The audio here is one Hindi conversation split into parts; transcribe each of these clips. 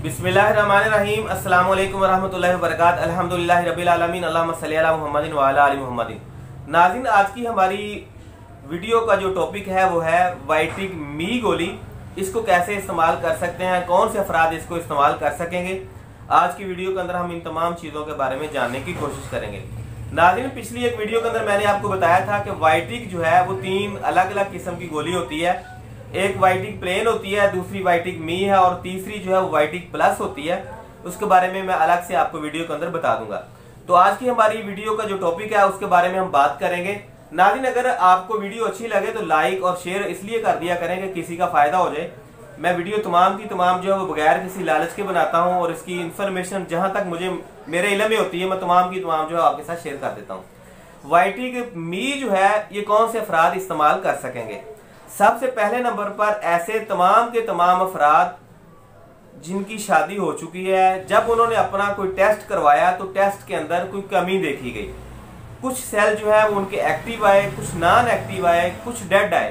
बिस्मिल्लाहिर्रहमानिर्रहीम। अस्सलाम वालेकुम वरहमतुल्लाहि वबरकातुहू। अल्हम्दुलिल्लाहि रब्बिल आलमीन। अल्लाहुम्मा सल्लि अला मुहम्मदिन व अला आलि मुहम्मदिन। नाज़रीन, आज की हमारी वीडियो का जो टॉपिक है वो है वाइटिक मी गोली। इसको कैसे इस्तेमाल कर सकते हैं, कौन से अफराद इसको इस्तेमाल कर सकेंगे। आज की वीडियो के अंदर हम इन तमाम चीज़ों के बारे में जानने की कोशिश करेंगे। नाज़रीन, पिछली एक वीडियो के अंदर मैंने आपको बताया था कि वाइटिक जो है वो 3 अलग अलग किस्म की गोली होती है। एक वाइटिक प्लेन होती है, दूसरी वाइटिक मी है और तीसरी जो है वो वाइटिक प्लस होती है। उसके बारे में मैं अलग से आपको वीडियो के अंदर बता दूंगा। तो आज की हमारी वीडियो का जो टॉपिक है उसके बारे में हम बात करेंगे। नाज़रीन, अगर आपको वीडियो अच्छी लगे तो लाइक और शेयर इसलिए कर दिया करें कि किसी का फायदा हो जाए। मैं वीडियो तमाम की तमाम जो है वो बगैर किसी लालच के बनाता हूँ और इसकी इन्फॉर्मेशन जहाँ तक मुझे मेरे इल्म में होती है मैं तमाम की तमाम जो है आपके साथ शेयर कर देता हूँ। वाइटिक मी जो है ये कौन से अफराद इस्तेमाल कर सकेंगे। सबसे पहले नंबर पर ऐसे तमाम के तमाम अफराद जिनकी शादी हो चुकी है, जब उन्होंने अपना कोई टेस्ट करवाया तो टेस्ट के अंदर कोई कमी देखी गई। कुछ सेल जो है वो उनके एक्टिव आए, कुछ नॉन एक्टिव आए, कुछ डेड आए।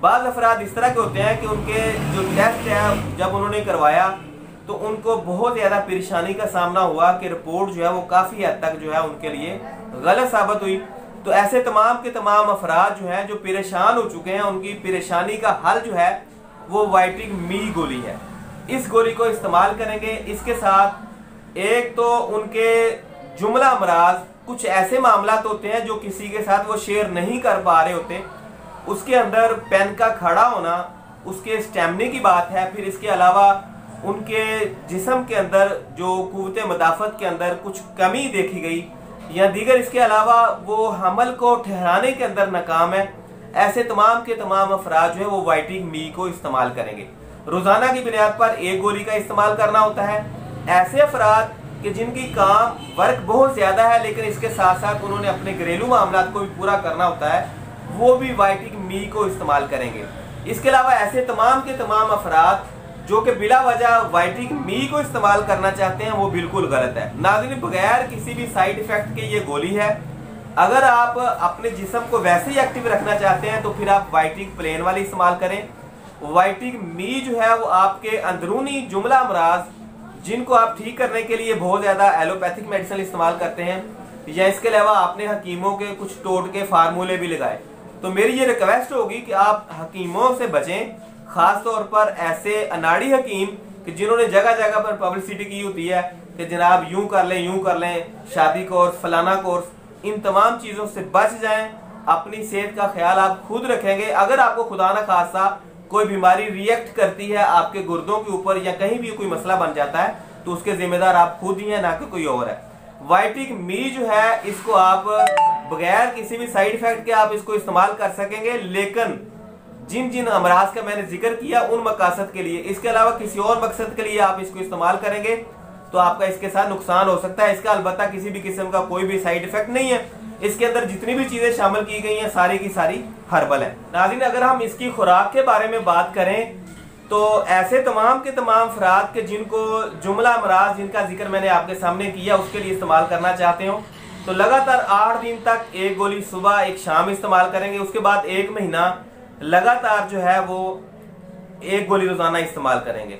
बाज़ अफराद इस तरह के होते हैं कि उनके जो टेस्ट है जब उन्होंने करवाया तो उनको बहुत ज़्यादा परेशानी का सामना हुआ कि रिपोर्ट जो है वो काफ़ी हद तक जो है उनके लिए गलत साबित हुई। तो ऐसे तमाम के तमाम अफराद जो हैं जो परेशान हो चुके हैं, उनकी परेशानी का हल जो है वो वाइटिक मी गोली है। इस गोली को इस्तेमाल करेंगे। इसके साथ एक तो उनके जुमला अमराज, कुछ ऐसे मामला होते हैं जो किसी के साथ वो शेयर नहीं कर पा रहे होते, उसके अंदर पेन का खड़ा होना, उसके स्टेमिना की बात है। फिर इसके अलावा उनके जिस्म के अंदर जो कुव्वत मदाफत के अंदर कुछ कमी देखी गई या दीगर इसके अलावा वो हमल को ठहराने के अंदर नाकाम है। ऐसे तमाम के तमाम अफराद जो है वो वाइटिक मी को इस्तेमाल करेंगे। रोजाना की बुनियाद पर एक गोली का इस्तेमाल करना होता है। ऐसे अफराद कि जिनकी काम वर्क बहुत ज्यादा है लेकिन इसके साथ साथ उन्होंने अपने घरेलू मामला को भी पूरा करना होता है, वो भी वाइटिक मी को इस्तेमाल करेंगे। इसके अलावा ऐसे तमाम के तमाम अफराद जो कि बिला वजह वाइटिक मी को इस्तेमाल करना चाहते हैं वो बिल्कुल गलत है। नाज़रीन, बगैर किसी भी साइड इफेक्ट के ये गोली है। अगर आप अपने जिस्म को वैसे ही एक्टिव रखना चाहते हैं तो फिर आप वाइटिक प्लेन वाली इस्तेमाल करें। वाइटिक मी जो है वो आपके अंदरूनी जुमला अमराज जिनको आप ठीक करने के लिए बहुत ज्यादा एलोपैथिक मेडिसिन इस्तेमाल करते हैं या इसके अलावा आपने हकीमों के कुछ टोटके फार्मूले भी लगाए, तो मेरी ये रिक्वेस्ट होगी कि आप हकीमों से बचें। खास तौर पर ऐसे अनाड़ी हकीम कि जिन्होंने जगह जगह पर पब्लिसिटी की होती है कि जनाब यूं कर लें, शादी कोर्स, फलाना कोर्स, इन तमाम चीजों से बच जाएं। अपनी सेहत का ख्याल आप खुद रखेंगे। अगर आपको खुदा न खासा कोई बीमारी रिएक्ट करती है आपके गुर्दों के ऊपर या कहीं भी कोई मसला बन जाता है तो उसके जिम्मेदार आप खुद ही हैं, ना कि कोई और है। वाइटिक मी जो है इसको आप बगैर किसी भी साइड इफेक्ट के आप इसको इस्तेमाल कर सकेंगे, लेकिन जिन जिन अमराज का मैंने जिक्र किया उन मकासद के लिए, इसके अलावा किसी और मकसद के लिए आप इसको इस्तेमाल करेंगे तो आपका इसके साथ नुकसान हो सकता है। इसका अलबत्ता किसी भी किस्म का कोई भी साइड इफेक्ट नहीं है। इसके अंदर जितनी भी चीजें शामिल की गई हैं सारी की सारी हर्बल है। नाज़रीन, अगर हम इसकी खुराक के बारे में बात करें तो ऐसे तमाम के तमाम अफराद के जिनको जुमला अमराज जिनका जिक्र मैंने आपके सामने किया उसके लिए इस्तेमाल करना चाहते हो तो लगातार 8 दिन तक एक गोली सुबह एक शाम इस्तेमाल करेंगे। उसके बाद 1 महीना लगातार जो है वो एक गोली रोजाना इस्तेमाल करेंगे।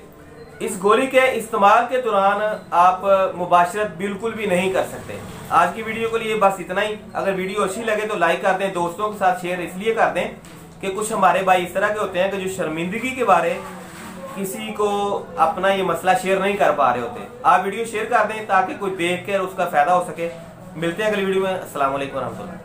इस गोली के इस्तेमाल के दौरान आप मुबाशरत बिल्कुल भी नहीं कर सकते। आज की वीडियो के लिए बस इतना ही। अगर वीडियो अच्छी लगे तो लाइक कर दें, दोस्तों के साथ शेयर इसलिए कर दें कि कुछ हमारे भाई इस तरह के होते हैं कि जो शर्मिंदगी के बारे किसी को अपना ये मसला शेयर नहीं कर पा रहे होते। आप वीडियो शेयर कर दें ताकि कोई देख कर उसका फायदा हो सके। मिलते हैं अगली वीडियो में। अस्सलाम वालेकुम रहमतुल्लाह।